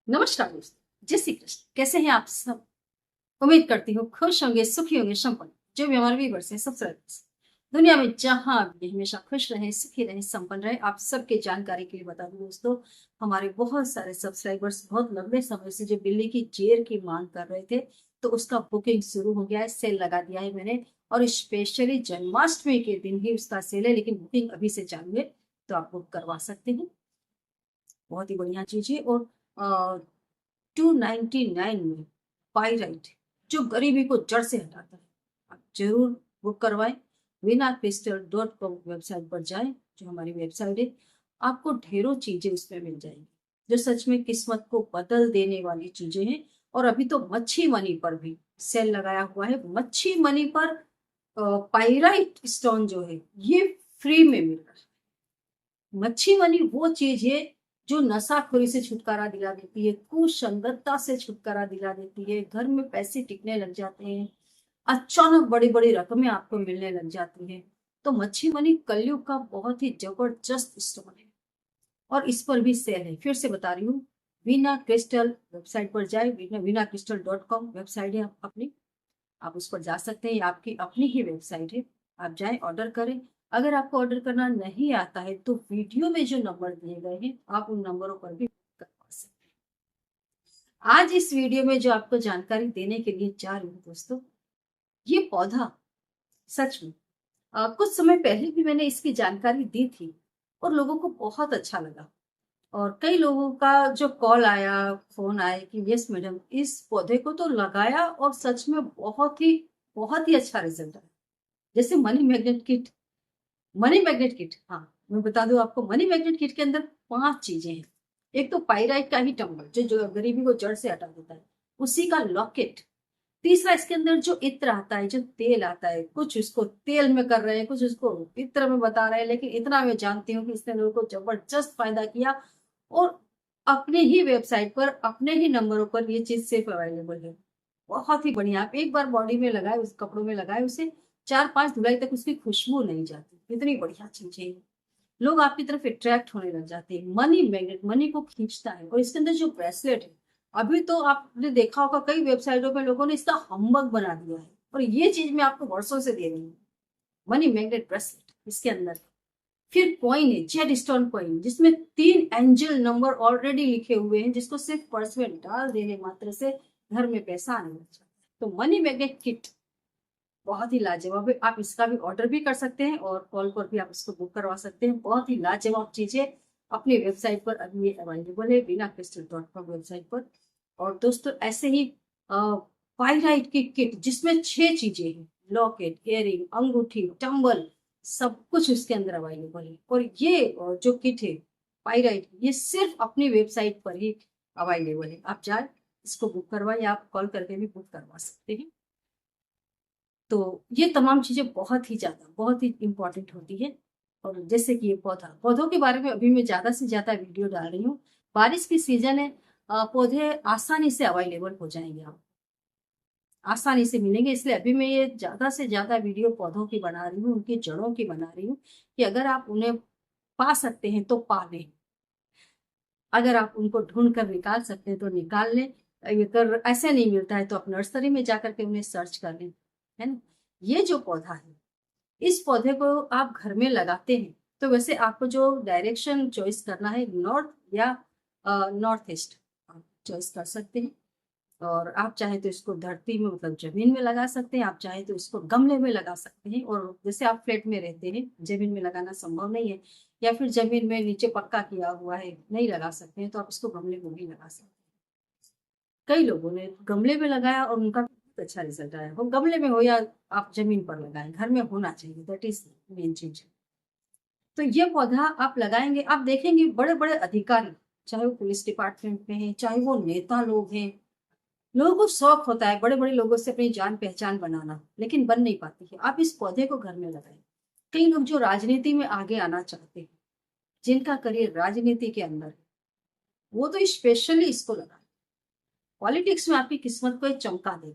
नमस्कार दोस्तों, जय श्री कृष्ण। कैसे हैं आप सब? उम्मीद करती हूँ खुश होंगे, सुखी होंगे, संपन्न। जो भी हमारे व्यूअर्स हैं, सबसे दुनिया में जहां भी हमेशा खुश रहे, सुखी रहे, संपन्न रहे। आप सबके जानकारी के लिए बता दूं दोस्तों, हमारे बहुत सारे सब्सक्राइबर्स बहुत लंबे समय से जो बिल्ली की जेर की मांग कर रहे थे, तो उसका बुकिंग शुरू हो गया है। सेल लगा दिया है मैंने, और स्पेशली जन्माष्टमी के दिन ही उसका सेल है, लेकिन बुकिंग अभी से चालू है, तो आप बुक करवा सकते हैं। बहुत ही बढ़िया चीज है। और 299 में पाइराइट, जो गरीबी को जड़ से हटाता है, आप जरूर बुक करवाएं। vinacrystal.com वेबसाइट पर जाएं, जो हमारी वेबसाइट है। आपको ढेरों चीजें उसमें मिल जाएंगी जो सच में किस्मत को बदल देने वाली चीजें हैं। और अभी तो मच्छी मनी पर भी सेल लगाया हुआ है। मच्छी मनी पर पाइराइट स्टोन जो है, ये फ्री में मिल रहा है। मच्छी मनी वो चीज है जो नशाखोरी से छुटकारा दिला देती है, कुसंगतता से छुटकारा दिला देती है। घर में पैसे टिकने लग जाते हैं, अचानक बड़ी बड़ी रकमें आपको मिलने लग जाती हैं। तो मच्छी मनी कलयुग का बहुत ही जबरदस्त स्टोन है, और इस पर भी सेल है। फिर से बता रही हूँ, वीना क्रिस्टल वेबसाइट पर जाए। vinacrystal.com वेबसाइट है अपनी, आप उस पर जा सकते हैं। आपकी अपनी ही वेबसाइट है, आप जाएं, ऑर्डर करें। अगर आपको ऑर्डर करना नहीं आता है तो वीडियो में जो नंबर दिए गए हैं, आप उन नंबरों पर भी करवा सकते हैं। आज इस वीडियो में जो आपको जानकारी देने के लिए जा रही हूँ दोस्तों, ये पौधा सच में कुछ समय पहले भी मैंने इसकी जानकारी दी थी, और लोगों को बहुत अच्छा लगा। और कई लोगों का जो कॉल आया, फोन आया कि यस मैडम, इस पौधे को तो लगाया और सच में बहुत ही अच्छा रिजल्ट आया। जैसे मनी मैग्नेट किट, हाँ, मैं बता दूं आपको, मनी मैग्नेट किट के अंदर 5 चीजें हैं। एक तो पाइराइट का ही टंबल, जो गरीबी को जड़ से हटा देता है, उसी का लॉकेट। तीसरा, इसके अंदर जो इत्र आता है, जो तेल आता है, कुछ उसको तेल में कर रहे हैं, कुछ उसको इत्र में बता रहे हैं, लेकिन इतना मैं जानती हूँ कि इसने लोगों को जबरदस्त फायदा किया। और अपने ही वेबसाइट पर, अपने ही नंबरों पर ये चीज सिर्फ अवेलेबल है। बहुत ही बढ़िया। आप एक बार बॉडी में लगाए, उस कपड़ों में लगाए उसे, 4-5 धुलाई तक उसकी खुशबू नहीं जाती। इतनी बढ़िया चीज है। लोग आपकी तरफ अट्रैक्ट होने लग जाते हैं। मनी मैग्नेट मनी को खींचता है। और इसके अंदर जो ब्रेसलेट है, अभी तो आपने देखा होगा कई वेबसाइटों पे लोगों ने इसका हम्बग बना दिया है, और ये चीज मैं आपको वर्षों से दे रही हूँ। मनी मैग्नेट ब्रेसलेट इसके अंदर। फिर कॉइन है, जेड स्टोन कॉइन, जिसमें 3 एंजल नंबर ऑलरेडी लिखे हुए हैं, जिसको सिर्फ पर्स में डाल देने मात्र से घर में पैसा आने लग जाता है। तो मनी मैग्नेट किट बहुत ही लाजवाब है। आप इसका भी ऑर्डर भी कर सकते हैं, और कॉल पर भी आप इसको बुक करवा सकते हैं। बहुत ही लाजवाब चीजें अपनी वेबसाइट पर अभी ये अवेलेबल है, vinacrystal.com वेबसाइट पर। और दोस्तों, ऐसे ही पाइराइट की किट जिसमें 6 चीजें हैं, लॉकेट, इयरिंग, अंगूठी, टंबल, सब कुछ उसके अंदर अवेलेबल है। और ये जो किट है पाइराइट, ये सिर्फ अपनी वेबसाइट पर ही अवेलेबल है। आप जाए, इसको बुक करवाइए। आप कॉल करके भी बुक करवा सकते हैं। तो ये तमाम चीजें बहुत ही इंपॉर्टेंट होती है। और जैसे कि ये पौधों के बारे में अभी मैं ज्यादा से ज्यादा वीडियो डाल रही हूँ। बारिश की सीजन है, पौधे आसानी से अवेलेबल हो जाएंगे, आप आसानी से मिलेंगे। इसलिए अभी मैं ये ज्यादा से ज्यादा वीडियो पौधों की बना रही हूँ, उनकी जड़ों की बना रही हूँ, कि अगर आप उन्हें पा सकते हैं तो पा लें। अगर आप उनको ढूंढ कर निकाल सकते हैं तो निकाल लें। अगर ऐसे नहीं मिलता है तो आप नर्सरी में जाकर के उन्हें सर्च कर लें, है ना। ये जो पौधा है, इस पौधे को आप घर में लगाते हैं, तो वैसे आपको जो डायरेक्शन चॉइस करना है, नॉर्थ या नॉर्थ ईस्ट, आप चॉइस कर सकते हैं। और आप चाहे तो इसको धरती में, मतलब जमीन में लगा सकते हैं। आप चाहे तो इसको गमले में लगा सकते हैं। और जैसे आप फ्लैट में रहते हैं, जमीन में लगाना संभव नहीं है, या फिर जमीन में नीचे पक्का किया हुआ है, नहीं लगा सकते हैं, तो आप इसको गमले में भी लगा सकते हैं। कई लोगों ने गमले में लगाया और उनका बहुत अच्छा रिजल्ट आया। वो गमले में हो या आप जमीन पर लगाएं, घर में होना चाहिए, दैट इज मेन चीज। तो ये पौधा आप लगाएंगे, आप देखेंगे बड़े बड़े अधिकारी, चाहे वो पुलिस डिपार्टमेंट में है, चाहे वो नेता लोग हैं, लोगों को शौक होता है बड़े बड़े लोगों से अपनी जान पहचान बनाना, लेकिन बन नहीं पाती है। आप इस पौधे को घर में लगाएं। कई लोग जो राजनीति में आगे आना चाहते हैं, जिनका करियर राजनीति के अंदर है, वो तो स्पेशली इसको लगाएं। पॉलिटिक्स में आपकी किस्मत को एक चमका देगा।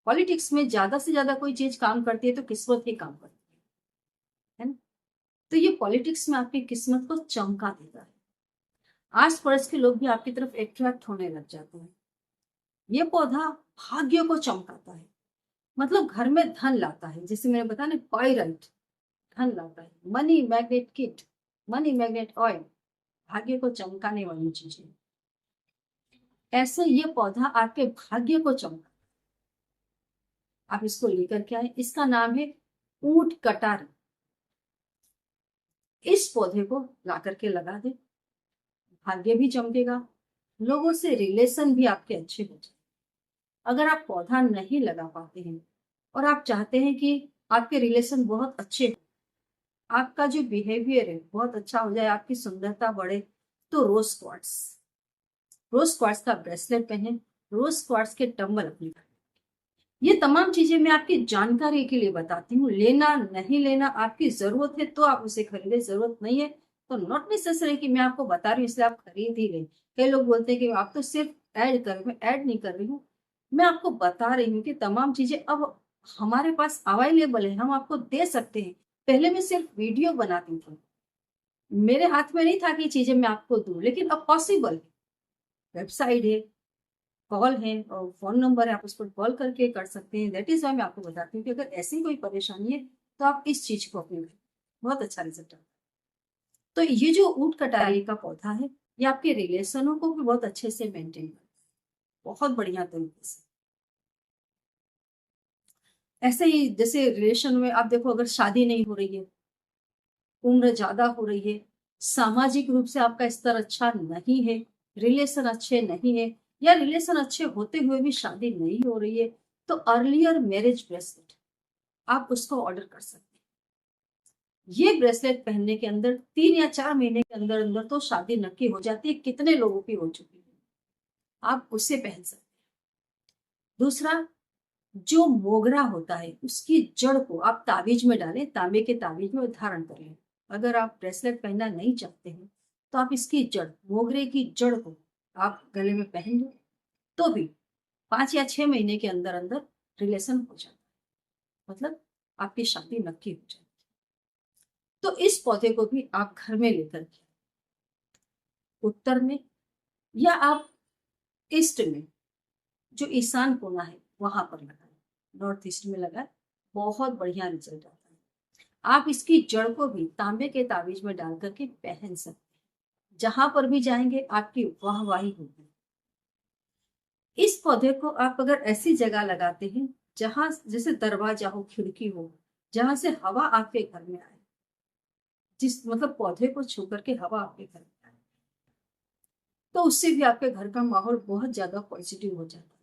पॉलिटिक्स में ज्यादा से ज्यादा कोई चीज काम करती है तो किस्मत ही काम करती है ना। तो ये पॉलिटिक्स में आपकी किस्मत को चमका देता है। आस पड़ोस के लोग भी आपकी तरफ अट्रैक्ट होने लग जाते हैं। ये पौधा भाग्य को चमकाता है, मतलब घर में धन लाता है। जैसे मैंने बताया ना, पाइराइट धन लाता है। Money magnet kit, money magnet oil, भाग्य को चमकाने वाली चीजें। ऐसे ये पौधा आपके भाग्य को चमका, आप इसको लेकर के आए। इसका नाम है ऊंट कटारी। इस पौधे को ला करके लगा दे, भाग्य भी चमकेगा, लोगों से रिलेशन भी आपके अच्छे हो जाए। अगर आप पौधा नहीं लगा पाते हैं और आप चाहते हैं कि आपके रिलेशन बहुत अच्छे हो, आपका जो बिहेवियर है बहुत अच्छा हो जाए, आपकी सुंदरता बढ़े, तो रोज क्वार्ट्स, रोज क्वार्ट्स का ब्रेसलेट पहने, रोज क्वार्ट्स के टंबल अपने। ये तमाम चीजें मैं आपकी जानकारी के लिए बताती हूँ। लेना नहीं लेना आपकी जरूरत है तो आप उसे खरीदे, जरूरत नहीं है तो नॉट नेसेसरी कि मैं आपको बता रही हूँ इसलिए आप खरीद ही लें। कई लोग बोलते हैं कि आप तो सिर्फ ऐड कर रहे हो। मैं ऐड नहीं कर रही हूँ, मैं आपको बता रही हूँ कि तमाम चीजें अब हमारे पास अवेलेबल है, हम आपको दे सकते हैं। पहले मैं सिर्फ वीडियो बनाती थी, मेरे हाथ में नहीं था कि चीजें मैं आपको दूं, लेकिन अब पॉसिबल है। वेबसाइट है, कॉल है और फोन नंबर है, आप उस पर कॉल करके कर सकते हैं। दैट इज वाई मैं आपको बताती हूँ कि अगर ऐसी कोई परेशानी है तो आप इस चीज को अपने बहुत अच्छा रिजल्ट आता है। तो ये जो ऊंट कटारी का पौधा है, ये आपके रिलेशनों को भी बहुत अच्छे से मेंटेन करता है, बहुत बढ़िया तरीके से। ऐसे ही जैसे रिलेशन में आप देखो, अगर शादी नहीं हो रही है, उम्र ज्यादा हो रही है, सामाजिक रूप से आपका स्तर अच्छा नहीं है, रिलेशन अच्छे नहीं है, या रिलेशन अच्छे होते हुए भी शादी नहीं हो रही है, तो अर्लियर मैरिज ब्रेसलेट आप उसको ऑर्डर कर सकते हैं। ये ब्रेसलेट पहनने के अंदर 3 या 4 महीने के अंदर अंदर तो शादी नक्की हो जाती है, कितने लोगों की हो चुकी है। आप उसे पहन सकते हैं। दूसरा, जो मोगरा होता है उसकी जड़ को आप ताबीज में डालें, तांबे के ताबीज में धारण कर लें। अगर आप ब्रेसलेट पहनना नहीं चाहते हैं तो आप इसकी जड़, मोगरे की जड़ को आप गले में पहन लें, तो भी 5 या 6 महीने के अंदर अंदर रिलेशन हो जाता है, मतलब आपकी शादी नक्की हो जाती है। तो इस पौधे को भी आप घर में लेकर के उत्तर में या आप ईस्ट में, जो ईशान कोना है वहां पर लगाए, नॉर्थ ईस्ट में लगाए, बहुत बढ़िया रिजल्ट आता है। आप इसकी जड़ को भी तांबे के ताबीज में डाल करके पहन सकते हैं, जहां पर भी जाएंगे आपकी वाहवाही होगी। इस पौधे को आप अगर ऐसी जगह लगाते हैं जहां जैसे दरवाजा हो, खिड़की हो, जहां से हवा आपके घर में आए, जिस मतलब पौधे को छू करके हवा आपके घर में आए, तो उससे भी आपके घर का माहौल बहुत ज्यादा पॉजिटिव हो जाता है।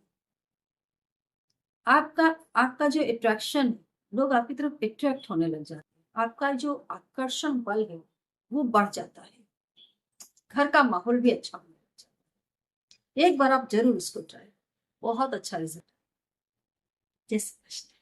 आपका आपका जो अट्रैक्शन है, लोग आपकी तरफ अट्रैक्ट होने लग जाते हैं, आपका जो आकर्षण बल है वो बढ़ जाता है, घर का माहौल भी अच्छा होने लग जाता है। एक बार आप जरूर इसको ट्राई, बहुत अच्छा रिजल्ट। जय श्री कृष्ण।